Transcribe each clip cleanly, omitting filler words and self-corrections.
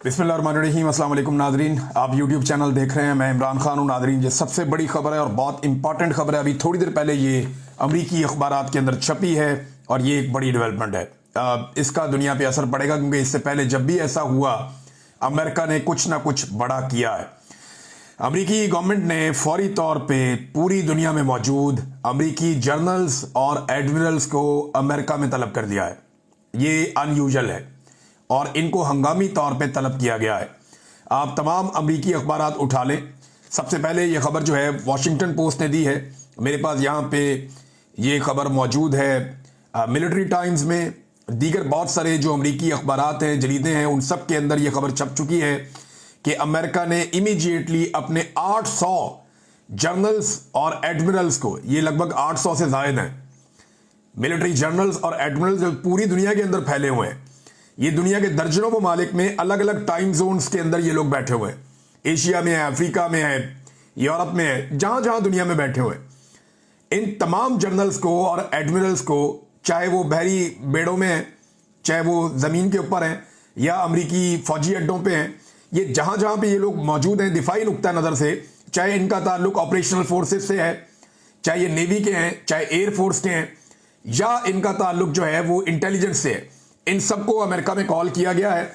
बिस्मिल्लाहिर्रहमानिर्रहीम। अस्सलाम वालेकुम नाजरीन, आप यूट्यूब चैनल देख रहे हैं। मैं इमरान खान हूँ। नाजरीन, ये सबसे बड़ी खबर है और बहुत इंपॉर्टेंट खबर है। अभी थोड़ी देर पहले ये अमरीकी अखबारात के अंदर छपी है और ये एक बड़ी डेवलपमेंट है। इसका दुनिया पे असर पड़ेगा क्योंकि इससे पहले जब भी ऐसा हुआ अमेरिका ने कुछ ना कुछ बड़ा किया है। अमरीकी गवर्नमेंट ने फौरी तौर पे पूरी दुनिया में मौजूद अमरीकी जर्नल्स और एडमिरल्स को अमेरिका में तलब कर दिया है। ये अनयूजुअल है और इनको हंगामी तौर पे तलब किया गया है। आप तमाम अमरीकी अखबारात उठा लें। सबसे पहले ये खबर जो है वॉशिंगटन पोस्ट ने दी है। मेरे पास यहाँ पे ये खबर मौजूद है मिलिट्री टाइम्स में। दीगर बहुत सारे जो अमरीकी अखबारात हैं, जरीदे हैं, उन सब के अंदर ये खबर छप चुकी है कि अमेरिका ने इमीडिएटली अपने 800 जर्नल्स और एडमिरल्स को, ये लगभग 800 से ज़ायद हैं मिलिट्री जर्नल्स और एडमिरल्स जो पूरी दुनिया के अंदर फैले हुए हैं। ये दुनिया के दर्जनों ममालिक में अलग अलग टाइम जोन्स के अंदर ये लोग बैठे हुए हैं। एशिया में है, अफ्रीका में है, यूरोप में है, जहां जहां दुनिया में बैठे हुए हैं। इन तमाम जर्नल्स को और एडमिरल्स को, चाहे वो बहरी बेड़ों में है, चाहे वो जमीन के ऊपर हैं या अमरीकी फौजी अड्डों पे हैं, ये जहां जहां पे ये लोग मौजूद हैं दिफाई नुक्ता नज़र से, चाहे इनका ताल्लुक ऑपरेशनल फोर्सेस से है, चाहे ये नेवी के हैं, चाहे एयरफोर्स के हैं, या इनका ताल्लुक जो है वो इंटेलिजेंस से है, इन सबको अमेरिका में कॉल किया गया है।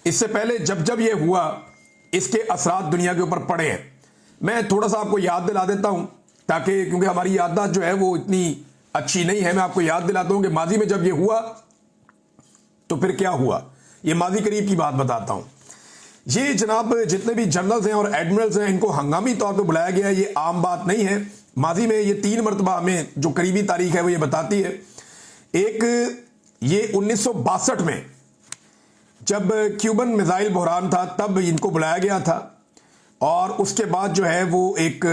इससे पहले जब जब ये हुआ इसके असरात दुनिया के ऊपर पड़े हैं। मैं थोड़ा सा आपको याद दिला देता हूं ताकि, क्योंकि हमारी याददाश्त जो है वो इतनी अच्छी नहीं है। मैं आपको याद दिलाता हूं कि माजी में जब ये हुआ तो फिर क्या हुआ, ये माजी करीब की बात बताता हूं। ये जनाब जितने भी जनरल्स हैं और एडमिरल्स हैं, इनको हंगामी तौर पर बुलाया गया है। ये आम बात नहीं है। माजी में ये 3 मरतबा हमें जो करीबी तारीख है वो ये बताती है। एक ये 1962 में जब क्यूबन मिसाइल बहरान था तब इनको बुलाया गया था और उसके बाद जो है वो एक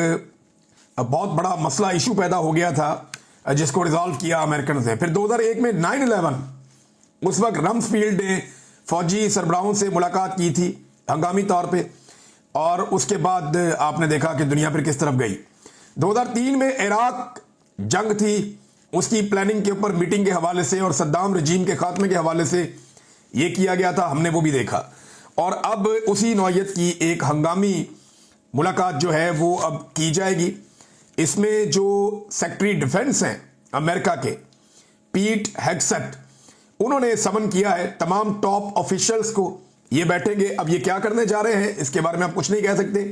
बहुत बड़ा मसला इशू पैदा हो गया था जिसको रिजॉल्व किया अमेरिकन से। फिर 2001 में 9/11, उस वक्त रम्सफील्ड ने फौजी सरबराहों से मुलाकात की थी हंगामी तौर पे और उसके बाद आपने देखा कि दुनिया फिर किस तरफ गई। 2003 में इराक जंग थी, उसकी प्लानिंग के ऊपर मीटिंग के हवाले से और सद्दाम रजीम के खात्मे के हवाले से ये किया गया था, हमने वो भी देखा। और अब उसी नौयत की एक हंगामी मुलाकात जो है वो अब की जाएगी। इसमें जो सेक्रेटरी डिफेंस हैं अमेरिका के, पीट हेग्सेट, उन्होंने समन किया है तमाम टॉप ऑफिशियल्स को। ये बैठेंगे। अब ये क्या करने जा रहे हैं इसके बारे में आप कुछ नहीं कह सकते।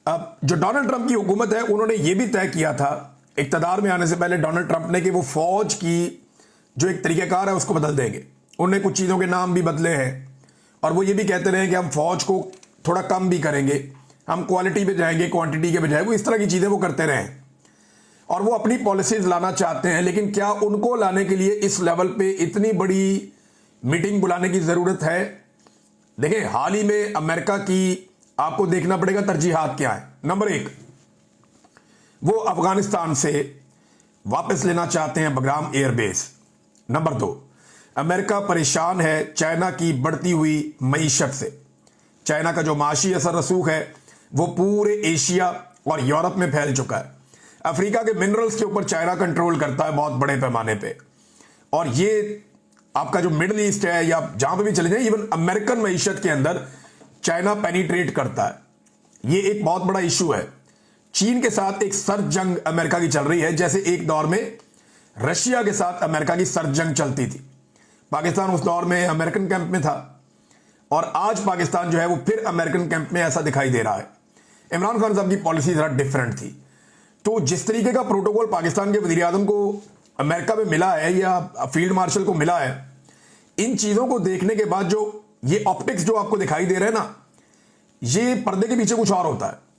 अब जो डोनाल्ड ट्रंप की हुकूमत है उन्होंने ये भी तय किया था इक़्तिदार में आने से पहले डोनाल्ड ट्रंप ने कि वो फौज की जो एक तरीक़ाकार है उसको बदल देंगे। उन्होंने कुछ चीज़ों के नाम भी बदले हैं और वो ये भी कहते रहे कि हम फौज को थोड़ा कम भी करेंगे, हम क्वालिटी पे जाएंगे क्वांटिटी के बजाय। वो इस तरह की चीज़ें वो करते रहे और वो अपनी पॉलिसीज लाना चाहते हैं। लेकिन क्या उनको लाने के लिए इस लेवल पे इतनी बड़ी मीटिंग बुलाने की ज़रूरत है? देखें, हाल ही में अमेरिका की आपको देखना पड़ेगा तरजीहात क्या है। नंबर 1, वो अफगानिस्तान से वापस लेना चाहते हैं बग्राम एयरबेस। नंबर 2, अमेरिका परेशान है चाइना की बढ़ती हुई मईशत से। चाइना का जो माशी असर रसूख है वो पूरे एशिया और यूरोप में फैल चुका है। अफ्रीका के मिनरल्स के ऊपर चाइना कंट्रोल करता है बहुत बड़े पैमाने पे। और ये आपका जो मिडल ईस्ट है या जहां पे भी चले जाए, इवन अमेरिकन मईशत के अंदर चाइना पेनिट्रेट करता है। ये एक बहुत बड़ा इशू है। चीन के साथ एक सर्द जंग अमेरिका की चल रही है, जैसे एक दौर में रशिया के साथ अमेरिका की सर्द जंग चलती थी। पाकिस्तान उस दौर में अमेरिकन कैंप में था और आज पाकिस्तान जो है वो फिर अमेरिकन कैंप में ऐसा दिखाई दे रहा है। इमरान खान साहब की पॉलिसी जरा डिफरेंट थी। तो जिस तरीके का प्रोटोकॉल पाकिस्तान के वज़ीर आज़म को अमेरिका में मिला है या फील्ड मार्शल को मिला है, इन चीज़ों को देखने के बाद जो ये ऑप्टिक्स जो आपको दिखाई दे रहे हैं ना, ये पर्दे के पीछे कुछ और होता है।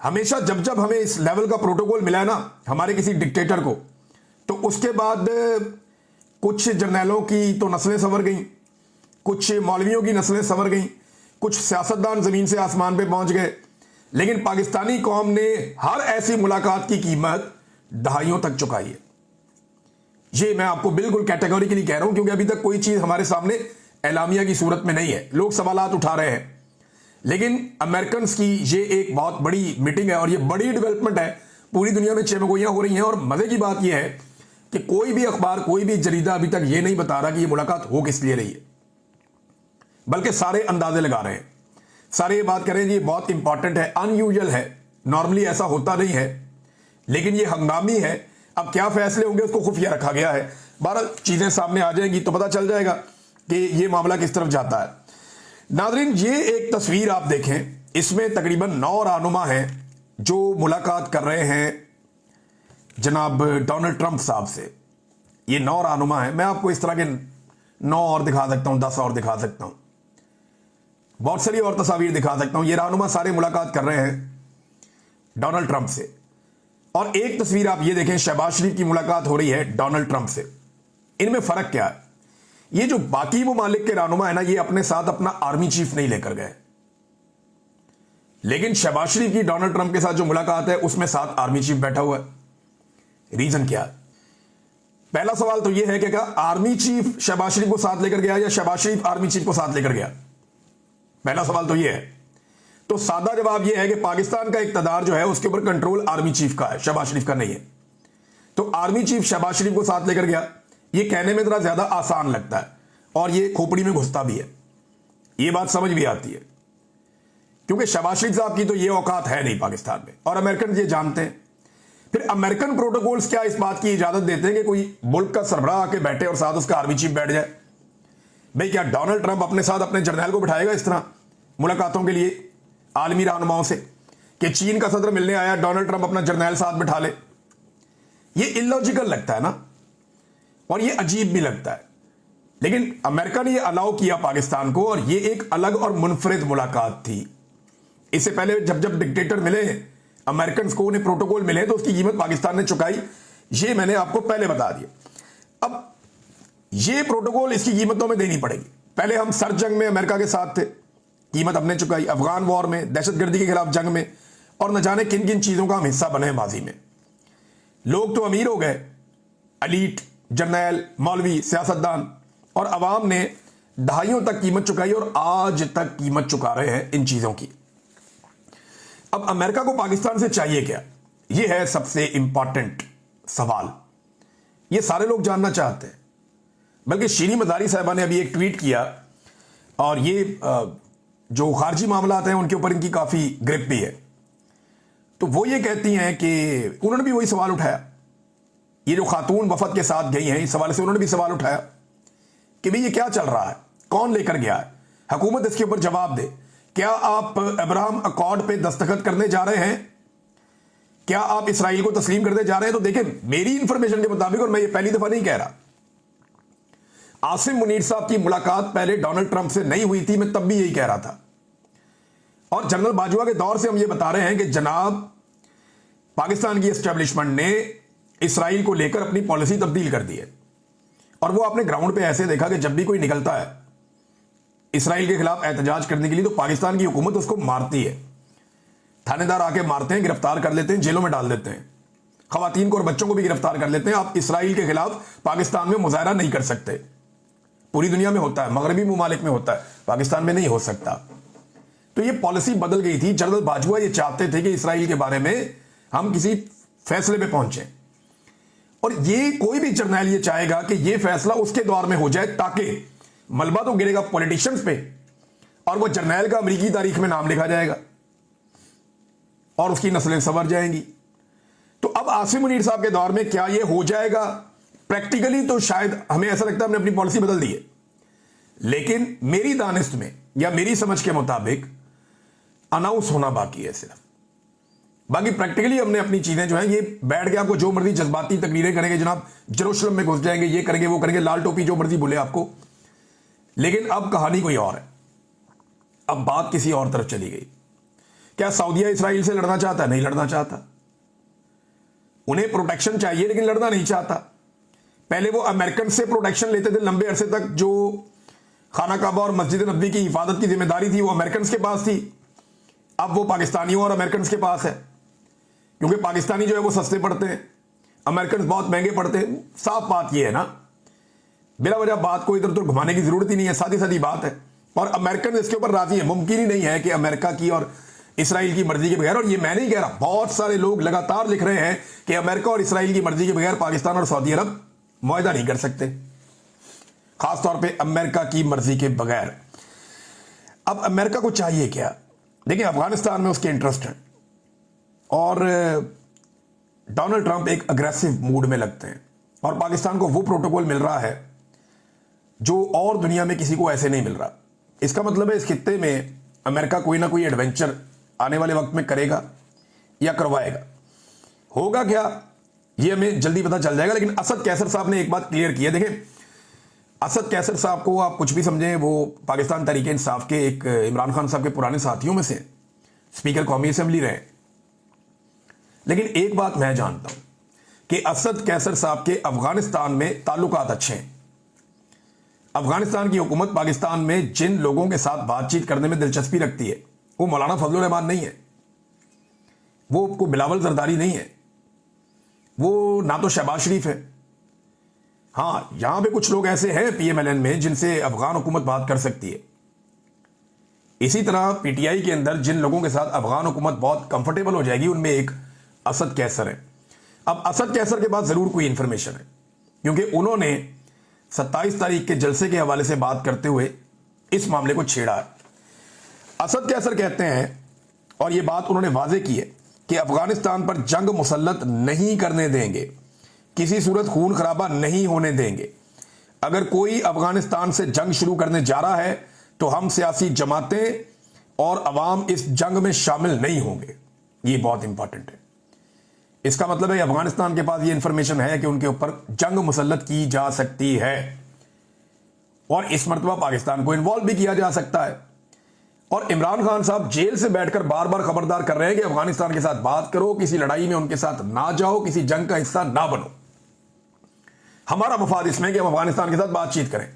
हमेशा जब जब हमें इस लेवल का प्रोटोकॉल मिला है ना हमारे किसी डिक्टेटर को, तो उसके बाद कुछ जर्नैलों की तो नस्लें संवर गई, कुछ मौलवियों की नस्लें संवर गई, कुछ सियासतदान ज़मीन से आसमान पे पहुंच गए। लेकिन पाकिस्तानी कौम ने हर ऐसी मुलाकात की कीमत दहाइयों तक चुकाई है। ये मैं आपको बिल्कुल कैटेगोरिकली कह रहा हूं क्योंकि अभी तक कोई चीज़ हमारे सामने एलामिया की सूरत में नहीं है। लोग सवालात उठा रहे हैं, लेकिन अमेरिकन की ये एक बहुत बड़ी मीटिंग है और ये बड़ी डेवलपमेंट है। पूरी दुनिया में चेमगोइयां हो रही हैं और मजे की बात यह है कि कोई भी अखबार, कोई भी जरीदा अभी तक ये नहीं बता रहा कि ये मुलाकात हो किस लिए रही है। बल्कि सारे अंदाजे लगा रहे हैं, सारे ये बात करें, ये बहुत इंपॉर्टेंट है, अनयूजुअल है, नॉर्मली ऐसा होता नहीं है, लेकिन ये हंगामी है। अब क्या फैसले होंगे उसको खुफिया रखा गया है। 12 चीजें सामने आ जाएंगी तो पता चल जाएगा कि ये मामला किस तरफ जाता है। नाज़रीन, ये एक तस्वीर आप देखें, इसमें तकरीबन 9 रहनुमा हैं जो मुलाकात कर रहे हैं जनाब डोनाल्ड ट्रंप साहब से। ये 9 रहनुमा हैं। मैं आपको इस तरह के 9 और दिखा सकता हूं, 10 और दिखा सकता हूं, बहुत सारी और तस्वीर दिखा सकता हूं। ये रहनुमा सारे मुलाकात कर रहे हैं डोनाल्ड ट्रंप से। और एक तस्वीर आप ये देखें, शहबाज शरीफ की मुलाकात हो रही है डोनाल्ड ट्रंप से। इनमें फर्क क्या है? ये जो बाकी ममालिक के रहनुमा है ना, ये अपने साथ अपना आर्मी चीफ नहीं लेकर गए, लेकिन शहबाज शरीफ की डोनाल्ड ट्रंप के साथ जो मुलाकात है उसमें साथ आर्मी चीफ बैठा हुआ है। रीजन क्या है? पहला सवाल तो यह है कि क्या आर्मी चीफ शहबाज शरीफ को साथ लेकर गया या शहबाज शरीफ आर्मी चीफ को साथ लेकर गया? पहला सवाल तो यह है। तो सादा जवाब यह है कि पाकिस्तान का इक्तदार जो है उसके ऊपर कंट्रोल आर्मी चीफ का है, शहबाज शरीफ का नहीं है। तो आर्मी चीफ शहबाज शरीफ को साथ लेकर गया, यह कहने में जरा ज्यादा आसान लगता है और यह खोपड़ी में घुसता भी है, यह बात समझ भी आती है, क्योंकि शहबाज शरीफ साहब की तो यह औकात है नहीं पाकिस्तान में, और अमेरिकन ये जानते हैं। फिर अमेरिकन प्रोटोकॉल्स क्या इस बात की इजाजत देते हैं कि कोई मुल्क का सरबराह आके बैठे और साथ उसका आर्मी चीफ बैठ जाए? भाई, क्या डोनाल्ड ट्रंप अपने साथ अपने जर्नैल को बिठाएगा इस तरह मुलाकातों के लिए आलमी रहनुमाओं से कि चीन का सदर मिलने आया, डोनाल्ड ट्रंप अपना जर्नैल साथ बिठा ले? ये इलॉजिकल लगता है ना, और ये अजीब भी लगता है। लेकिन अमेरिका ने ये अलाउ किया पाकिस्तान को, और ये एक अलग और मुनफरिद मुलाकात थी। इससे पहले जब जब डिक्टेटर मिले अमेरिकन को, उन्हें प्रोटोकॉल मिले, तो उसकी कीमत पाकिस्तान ने चुकाई। ये मैंने आपको पहले बता दिया। अब ये प्रोटोकॉल इसकी कीमतों में देनी पड़ेगी। पहले हम सर जंग में अमेरिका के साथ थे, कीमत हमने चुकाई, अफगान वॉर में, दहशतगर्दी के खिलाफ जंग में, और न जाने किन किन चीजों का हम हिस्सा बने हैं माजी में। लोग तो अमीर हो गए, अलीट, जर्नैल, मौलवी, सियासतदान, और अवाम ने दहाइयों तक कीमत चुकाई और आज तक कीमत चुका रहे हैं इन चीजों की। अब अमेरिका को पाकिस्तान से चाहिए क्या? यह है सबसे इंपॉर्टेंट सवाल, यह सारे लोग जानना चाहते हैं। बल्कि शीरी मजारी साहबा ने अभी एक ट्वीट किया, और ये जो खारजी मामला आते हैं उनके ऊपर इनकी काफी ग्रिप भी है। तो वो ये कहती हैं कि उन्होंने भी वही सवाल उठाया, ये जो खातून वफद के साथ गई हैं, इस सवाल से उन्होंने भी सवाल उठाया कि भाई ये क्या चल रहा है, कौन लेकर गया है, हुकूमत इसके ऊपर जवाब दे। क्या आप अब्राहम अकॉर्ड पे दस्तखत करने जा रहे हैं? क्या आप इसराइल को तस्लीम करने जा रहे हैं? तो देखें, मेरी इंफॉर्मेशन के मुताबिक, और मैं ये पहली दफा नहीं कह रहा, आसिम मुनीर साहब की मुलाकात पहले डोनाल्ड ट्रंप से नहीं हुई थी, मैं तब भी यही कह रहा था। और जनरल बाजवा के दौर से हम ये बता रहे हैं कि जनाब पाकिस्तान की एस्टेब्लिशमेंट ने इसराइल को लेकर अपनी पॉलिसी तब्दील कर दी है, और वो आपने ग्राउंड पे ऐसे देखा कि जब भी कोई निकलता है इसराइल के खिलाफ एहतजाज करने के लिए, तो पाकिस्तान की हुकूमत उसको मारती है, थानेदार आके मारते हैं, गिरफ्तार कर लेते हैं, जेलों में डाल देते हैं, खवातीन को और बच्चों को भी गिरफ्तार कर लेते हैं। आप इसराइल के खिलाफ पाकिस्तान में मुजाहरा नहीं कर सकते। पूरी दुनिया में होता है, मगरबी ममालिक में होता है, पाकिस्तान में नहीं हो सकता। तो ये पॉलिसी बदल गई थी। जनरल बाजवा ये चाहते थे कि इसराइल के बारे में हम किसी फैसले पे पहुंचे, और ये कोई भी जर्नैल ये चाहेगा कि ये फैसला उसके दौर में हो जाए, ताकि मलबा तो गिरेगा पॉलिटिशियंस पे, और वो जर्नैल का अमेरिकी तारीख में नाम लिखा जाएगा और उसकी नस्लें संवर जाएंगी। तो अब आसिम मुनीर साहब के दौर में क्या ये हो जाएगा? प्रैक्टिकली तो शायद हमें ऐसा लगता है हमने अपनी पॉलिसी बदल दी है, लेकिन मेरी दानिश में या मेरी समझ के मुताबिक अनाउंस होना बाकी है सिर्फ। बाकी प्रैक्टिकली हमने अपनी चीजें जो है, ये बैठ के आपको जो मर्जी जज्बाती तकरीरें करेंगे, जनाब जेरूशलम में घुस जाएंगे, ये करेंगे वो करेंगे, लाल टोपी जो मर्जी बोले आपको, लेकिन अब कहानी कोई और है, अब बात किसी और तरफ चली गई। क्या सऊदीया इसराइल से लड़ना चाहता है? नहीं लड़ना चाहता। उन्हें प्रोटेक्शन चाहिए लेकिन लड़ना नहीं चाहता। पहले वो अमेरिकन से प्रोटेक्शन लेते थे लंबे अरसे तक, जो खाना काबा और मस्जिद नबी की हिफाजत की जिम्मेदारी थी वो अमेरिकन के पास थी। अब वो पाकिस्तानियों और अमेरिकन के पास है, क्योंकि पाकिस्तानी जो है वो सस्ते पड़ते हैं, अमेरिकन बहुत महंगे पड़ते हैं। साफ बात ये है ना, बिला वजह बात को इधर उधर घुमाने की जरूरत ही नहीं है, सादी सादी बात है। और अमेरिकन इसके ऊपर राजी है। मुमकिन ही नहीं है कि अमेरिका की और इसराइल की मर्जी के बगैर, और ये मैं नहीं कह रहा, बहुत सारे लोग लगातार लिख रहे हैं कि अमेरिका और इसराइल की मर्जी के बगैर पाकिस्तान और सऊदी अरब मुआहदा नहीं कर सकते, खासतौर पर अमेरिका की मर्जी के बगैर। अब अमेरिका को चाहिए क्या? देखिए, अफगानिस्तान में उसके इंटरेस्ट हैं और डोनाल्ड ट्रंप एक अग्रेसिव मूड में लगते हैं और पाकिस्तान को वो प्रोटोकॉल मिल रहा है जो और दुनिया में किसी को ऐसे नहीं मिल रहा। इसका मतलब है इस खित्ते में अमेरिका कोई ना कोई एडवेंचर आने वाले वक्त में करेगा या करवाएगा। होगा क्या ये हमें जल्दी पता चल जाएगा। लेकिन असद कैसर साहब ने एक बात क्लियर की है। देखें, असद कैसर साहब को आप कुछ भी समझें, वो पाकिस्तान तहरीक इंसाफ के एक इमरान खान साहब के पुराने साथियों में से स्पीकर कौमी असेंबली रहे। लेकिन एक बात मैं जानता हूं कि असद कैसर साहब के अफगानिस्तान में ताल्लुकात अच्छे हैं। अफगानिस्तान की हुकूमत पाकिस्तान में जिन लोगों के साथ बातचीत करने में दिलचस्पी रखती है वो मौलाना फजलुर रहमान नहीं है, वो कोई बिलावल जरदारी नहीं है, वो ना तो शहबाज शरीफ है। हाँ, यहां पे कुछ लोग ऐसे हैं पीएमएलएन में जिनसे अफगान हुकूमत बात कर सकती है। इसी तरह पीटीआई के अंदर जिन लोगों के साथ अफगान हुकूमत बहुत कंफर्टेबल हो जाएगी उनमें एक असद कैसर है। अब असद कैसर के पास जरूर कोई इंफॉर्मेशन है क्योंकि उन्होंने 27 तारीख के जलसे के हवाले से बात करते हुए इस मामले को छेड़ा है। असद कैसर कहते हैं, और यह बात उन्होंने वाजे की है, कि अफगानिस्तान पर जंग मुसल्लत नहीं करने देंगे, किसी सूरत खून खराबा नहीं होने देंगे। अगर कोई अफगानिस्तान से जंग शुरू करने जा रहा है तो हम सियासी जमातें और अवाम इस जंग में शामिल नहीं होंगे। ये बहुत इंपॉर्टेंट है। इसका मतलब है अफगानिस्तान के पास ये इंफॉर्मेशन है कि उनके ऊपर जंग मुसल्लत की जा सकती है और इस मरतबा पाकिस्तान को इन्वॉल्व भी किया जा सकता है। और इमरान खान साहब जेल से बैठकर बार बार खबरदार कर रहे हैं कि अफगानिस्तान के साथ बात करो, किसी लड़ाई में उनके साथ ना जाओ, किसी जंग का हिस्सा ना बनो। हमारा मफाद इसमें कि हम अफगानिस्तान के साथ बातचीत करें।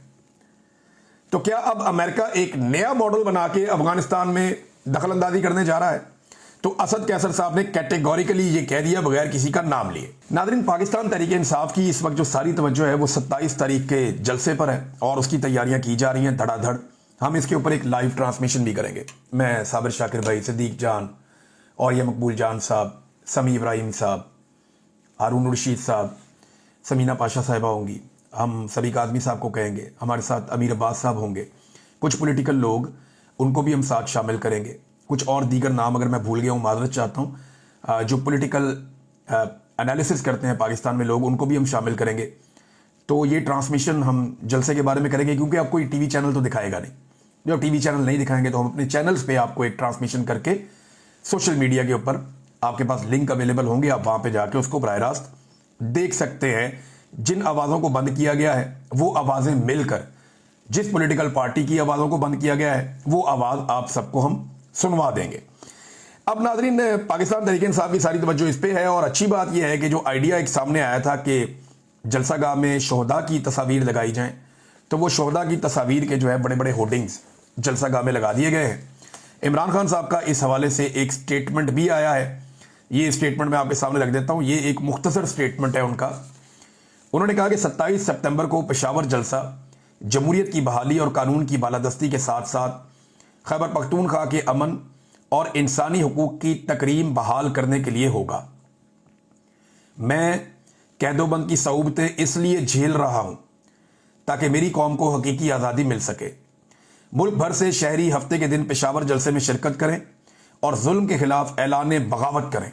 तो क्या अब अमेरिका एक नया मॉडल बना के अफगानिस्तान में दखल अंदाजी करने जा रहा है? तो असद कैसर साहब ने कैटेगोरिकली ये कह दिया बगैर किसी का नाम लिए। नादरीन, पाकिस्तान तहरीक इंसाफ की इस वक्त जो सारी तवज्जो है वो 27 तारीख के जलसे पर है और उसकी तैयारियां की जा रही हैं धड़ाधड़। हम इसके ऊपर एक लाइव ट्रांसमिशन भी करेंगे। मैं साबिर शाकिर भाई, सिद्दीक जान और ये मकबूल जान साहब, समी इब्राहिम साहब, हारून रशीद साहब, समीना पाशा साहिबा होंगी, हम सभी आदमी साहब को कहेंगे, हमारे साथ अमीर अब्बास साहब होंगे, कुछ पॉलिटिकल लोग उनको भी हम साथ शामिल करेंगे, कुछ और दीगर नाम अगर मैं भूल गया हूँ माजरत चाहता हूँ, जो पॉलिटिकल एनालिसिस करते हैं पाकिस्तान में लोग, उनको भी हम शामिल करेंगे। तो ये ट्रांसमिशन हम जलसे के बारे में करेंगे क्योंकि आप कोई टीवी चैनल तो दिखाएगा नहीं। जब टीवी चैनल नहीं दिखाएंगे तो हम अपने चैनल्स पे आपको एक ट्रांसमिशन करके सोशल मीडिया के ऊपर आपके पास लिंक अवेलेबल होंगे, आप वहां पे जाके उसको बराह रास्त देख सकते हैं। जिन आवाज़ों को बंद किया गया है वो आवाज़ें मिलकर जिस पॉलिटिकल पार्टी की आवाज़ों को बंद किया गया है वो आवाज़ आप सबको हम सुनवा देंगे। अब नाजरीन, पाकिस्तान तहरीक इंसाफ की सारी तवज्जो इस पे है और अच्छी बात यह है कि जो आइडिया एक सामने आया था कि जलसागाह में शोहदा की तस्वीर लगाई जाएं, तो वो शोहदा की तस्वीर के जो है बड़े बड़े होर्डिंग्स जलसागाह में लगा दिए गए हैं। इमरान खान साहब का इस हवाले से एक स्टेटमेंट भी आया है। ये स्टेटमेंट मैं आपके सामने रख देता हूँ। ये एक मुख्तसर स्टेटमेंट है उनका। उन्होंने कहा कि 27 सितंबर को पेशावर जलसा जमहूरियत की बहाली और कानून की बालादस्ती के साथ साथ खैबर पख्तूनख्वा के अमन और इंसानी हुकूक की तकरीम बहाल करने के लिए होगा। मैं कैदोबंद की सऊबतें इसलिए झेल रहा हूं ताकि मेरी कौम को हकीकी आज़ादी मिल सके। मुल्क भर से शहरी हफ्ते के दिन पेशावर जलसे में शिरकत करें और जुल्म के खिलाफ ऐलान बगावत करें।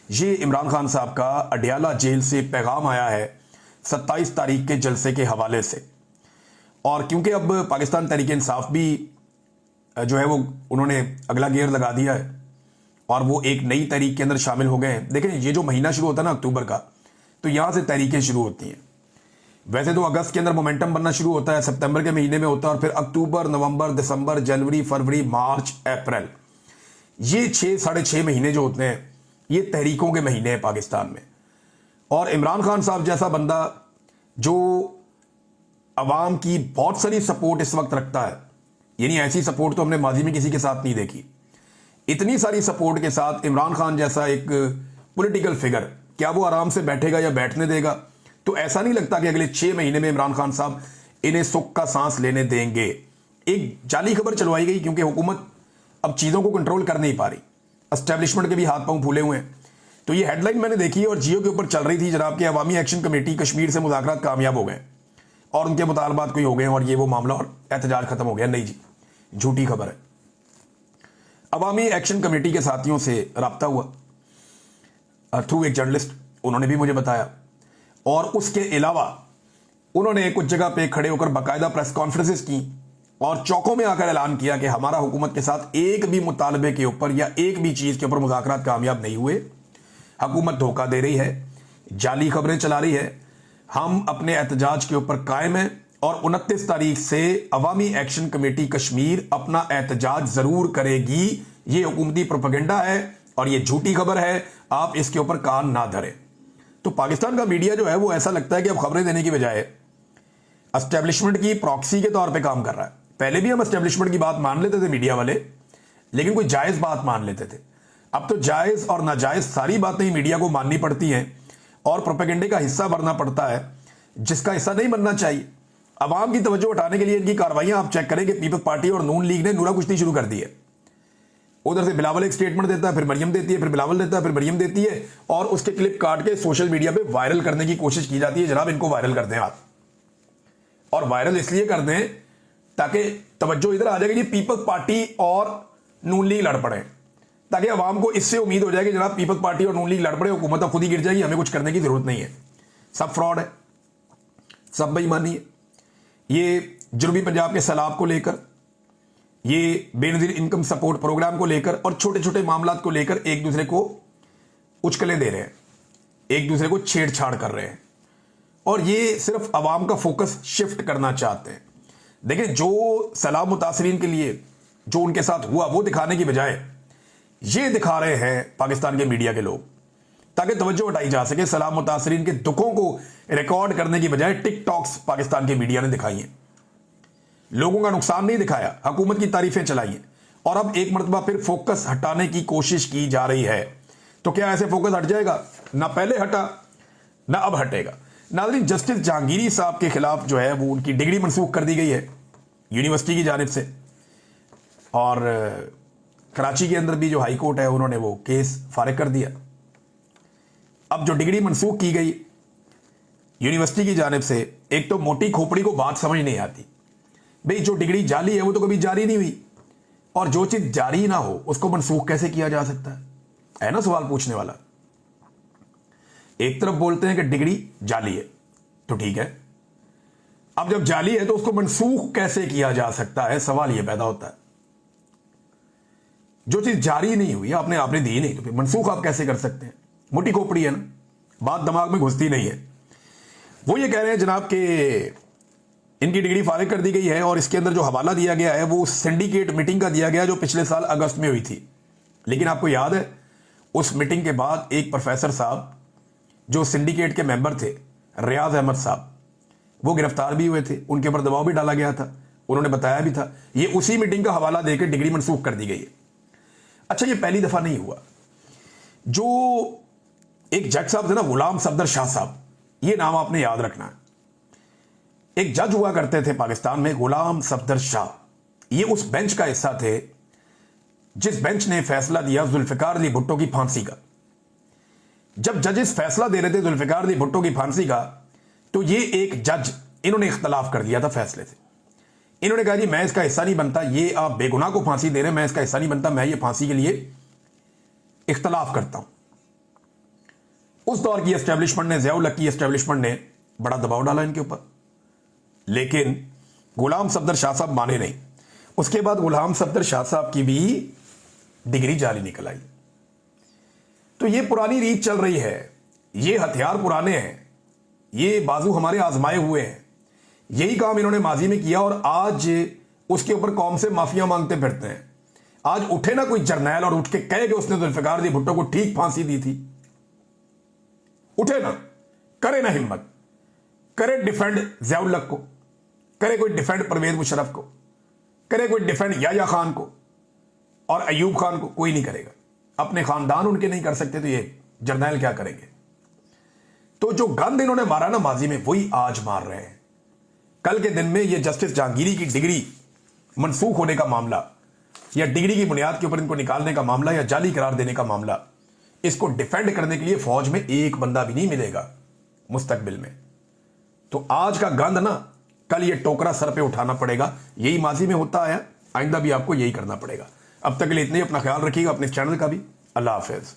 ये इमरान खान साहब का अडियाला जेल से पैगाम आया है 27 तारीख के जलसे के हवाले से। और क्योंकि अब पाकिस्तान तहरीक इंसाफ भी जो है वो उन्होंने अगला गियर लगा दिया है और वो एक नई तहरीक के अंदर शामिल हो गए हैं। देखें, ये जो महीना शुरू होता है ना अक्टूबर का, तो यहाँ से तहरीकें शुरू होती हैं। वैसे तो अगस्त के अंदर मोमेंटम बनना शुरू होता है, सितंबर के महीने में होता है और फिर अक्टूबर, नवंबर, दिसंबर, जनवरी, फरवरी, मार्च, अप्रैल, ये 6-6.5 महीने जो होते हैं ये तहरीकों के महीने हैं पाकिस्तान में। और इमरान खान साहब जैसा बंदा जो अवाम की बहुत सारी सपोर्ट इस वक्त रखता है, यानी ऐसी सपोर्ट तो हमने माजी में किसी के साथ नहीं देखी, इतनी सारी सपोर्ट के साथ इमरान खान जैसा एक पॉलिटिकल फिगर, क्या वो आराम से बैठेगा या बैठने देगा? तो ऐसा नहीं लगता कि अगले 6 महीने में इमरान खान साहब इन्हें सुख का सांस लेने देंगे। एक जाली खबर चलवाई गई क्योंकि हुकूमत अब चीज़ों को कंट्रोल कर नहीं पा रही, एस्टेब्लिशमेंट के भी हाथ पांव फूले हुए हैं। तो ये हेडलाइन मैंने देखी और जियो के ऊपर चल रही थी, जनाब कि अवामी एक्शन कमेटी कश्मीर से मुज़ाकरात कामयाब हो गए और उनके मुतालबात कोई हो गए और ये वो मामला और एहतजाज खत्म हो गया। नहीं जी, झूठी खबर है। अवामी एक्शन कमेटी के साथियों से रब्ता हुआ थ्रू एक जर्नलिस्ट, उन्होंने भी मुझे बताया, और उसके अलावा उन्होंने कुछ जगह पे खड़े होकर बाकायदा प्रेस कॉन्फ्रेंसेस की और चौकों में आकर ऐलान किया कि हमारा हुकूमत के साथ एक भी मुतालबे के ऊपर या एक भी चीज के ऊपर मुज़ाकरात कामयाब नहीं हुए। हुकूमत धोखा दे रही है, जाली खबरें चला रही है, हम अपने एहतजाज के ऊपर कायम हैं और 29 तारीख से अवामी एक्शन कमेटी कश्मीर अपना एहतजाज जरूर करेगी। ये हुकूमती प्रोपेगेंडा है और ये झूठी खबर है, आप इसके ऊपर कान ना धरें। तो पाकिस्तान का मीडिया जो है वो ऐसा लगता है कि अब खबरें देने की बजाय एस्टेब्लिशमेंट की प्रॉक्सी के तौर पे काम कर रहा है। पहले भी हम एस्टेब्लिशमेंट की बात मान लेते थे मीडिया वाले, लेकिन कोई जायज बात मान लेते थे। अब तो जायज और नाजायज सारी बातें ही मीडिया को माननी पड़ती हैं और प्रोपेगेंडे का हिस्सा बनना पड़ता है, जिसका हिस्सा नहीं बनना चाहिए। अवाम की तवज्जो हटाने के लिए इनकी कार्रवाइयां आप चेक करें कि पीपल्स पार्टी और नून लीग ने नूरा कुश्ती शुरू कर दी है। उधर से बिलावल एक स्टेटमेंट देता है, फिर मरियम देती है, फिर बिलावल देता है, फिर मरियम देती है, और उसके क्लिप काट के सोशल मीडिया पे वायरल करने की कोशिश की जाती है। जनाब, इनको वायरल कर दें आप, और वायरल इसलिए कर दें ताकि तवज्जो इधर आ जाएगी कि पीपल्स पार्टी और नून लीग लड़ पड़े, ताकि अवाम को इससे उम्मीद हो जाएगी जनाब पीपल्स पार्टी और नून लीग लड़ पड़े, हुकूमत अब खुद ही गिर जाएगी, हमें कुछ करने की जरूरत नहीं है। सब फ्रॉड है, सब बेईमानी है। ये जनूबी पंजाब के सैलाब को लेकर, ये बेनजीर इनकम सपोर्ट प्रोग्राम को लेकर और छोटे छोटे मामलात को लेकर एक दूसरे को उचकलें दे रहे हैं, एक दूसरे को छेड़छाड़ कर रहे हैं, और ये सिर्फ अवाम का फोकस शिफ्ट करना चाहते हैं। देखिए, जो सैलाब मुतासरीन के लिए जो उनके साथ हुआ वो दिखाने की बजाय ये दिखा रहे हैं पाकिस्तान के मीडिया के लोग, ताकि तवज्जो हटाई जा सके। सैलाब मुतासरीन के दुखों को रिकॉर्ड करने की बजाय टिकटॉक्स पाकिस्तान के मीडिया ने दिखाई हैं, लोगों का नुकसान नहीं दिखाया, हुकूमत की तारीफें चलाई हैं, और अब एक मरतबा फिर फोकस हटाने की कोशिश की जा रही है। तो क्या ऐसे फोकस हट जाएगा? ना पहले हटा, ना अब हटेगा। नाज़रीन, जस्टिस जहांगीरी साहब के खिलाफ जो है वो उनकी डिग्री मनसूख कर दी गई है यूनिवर्सिटी की जानिब से, और कराची के अंदर भी जो हाई कोर्ट है उन्होंने वो केस फारिग कर दिया। अब जो डिग्री मनसूख की गई यूनिवर्सिटी की जानिब से, एक तो मोटी खोपड़ी को बात समझ नहीं आती, भाई जो डिग्री जाली है वो तो कभी जारी नहीं हुई, और जो चीज जारी ना हो उसको मनसूख कैसे किया जा सकता है ना सवाल पूछने वाला। एक तरफ बोलते हैं कि डिग्री जाली है, तो ठीक है, अब जब जाली है तो उसको मनसूख कैसे किया जा सकता है, सवाल यह पैदा होता है। जो चीज जारी नहीं हुई, आपने दी नहीं, तो फिर मनसूख आप कैसे कर सकते हैं? मोटी खोपड़ी है ना, बात दिमाग में घुसती नहीं है। वो ये कह रहे हैं जनाब कि इनकी डिग्री फारिग कर दी गई है, और इसके अंदर जो हवाला दिया गया है वो सिंडिकेट मीटिंग का दिया गया जो पिछले साल अगस्त में हुई थी। लेकिन आपको याद है, उस मीटिंग के बाद एक प्रोफेसर साहब जो सिंडिकेट के मेंबर थे, रियाज अहमद साहब, वो गिरफ्तार भी हुए थे, उनके ऊपर दबाव भी डाला गया था, उन्होंने बताया भी था। ये उसी मीटिंग का हवाला देकर डिग्री मनसूख कर दी गई है। अच्छा, ये पहली दफा नहीं हुआ। जो एक जज साहब थे ना, गुलाम सफदर शाह साहब, ये नाम आपने याद रखना है। एक जज हुआ करते थे पाकिस्तान में, गुलाम सफदर शाह। ये उस बेंच का हिस्सा थे जिस बेंच ने फैसला दिया जुल्फिकार अली भुट्टो की फांसी का। जब जजेस फैसला दे रहे थे जुल्फिकार अली भुट्टो की फांसी का, तो ये एक जज, इन्होंने इख्तलाफ कर दिया था फैसले से। इन्होंने कहा जी मैं इसका हिस्सा नहीं बनता, ये आप बेगुनाह को फांसी दे रहे हैं, मैं इसका हिस्सा नहीं बनता, मैं ये फांसी के लिए इख्तलाफ करता हूं। उस दौर की एस्टेब्लिशमेंट ने, ज़ियाउल हक की एस्टेब्लिशमेंट ने बड़ा दबाव डाला इनके ऊपर, लेकिन गुलाम सफदर शाह साहब माने नहीं। उसके बाद गुलाम सफदर शाह साहब की भी डिग्री जाली निकल आई। तो ये पुरानी रीत चल रही है, ये हथियार पुराने हैं, ये बाजू हमारे आजमाए हुए हैं, यही काम इन्होंने माजी में किया, और आज उसके ऊपर कौम से माफिया मांगते फिरते हैं। आज उठे ना कोई जर्नैल और उठ के कहे कि उसने जुल्फिकार अली भुट्टो को ठीक फांसी दी थी, उठे ना, करे ना हिम्मत, करे डिफेंड ज़ियाउल हक को, करे कोई डिफेंड परवेज मुशर्रफ को, करे कोई डिफेंड याया खान को और अयूब खान को, कोई नहीं करेगा। अपने खानदान उनके नहीं कर सकते, तो ये जर्नैल क्या करेंगे? तो जो गंद इन्होंने मारा ना माजी में, वही आज मार रहे हैं। कल के दिन में ये जस्टिस जहांगीरी की डिग्री मनसूख होने का मामला, या डिग्री की बुनियाद के ऊपर इनको निकालने का मामला, या जाली करार देने का मामला, इसको डिफेंड करने के लिए फौज में एक बंदा भी नहीं मिलेगा मुस्तकबिल में। तो आज का गंद ना, कल ये टोकरा सर पे उठाना पड़ेगा। यही माजी में होता आया, आइंदा भी आपको यही करना पड़ेगा। अब तक के लिए इतने ही, अपना ख्याल रखिएगा, अपने चैनल का भी। अल्लाह हाफिज।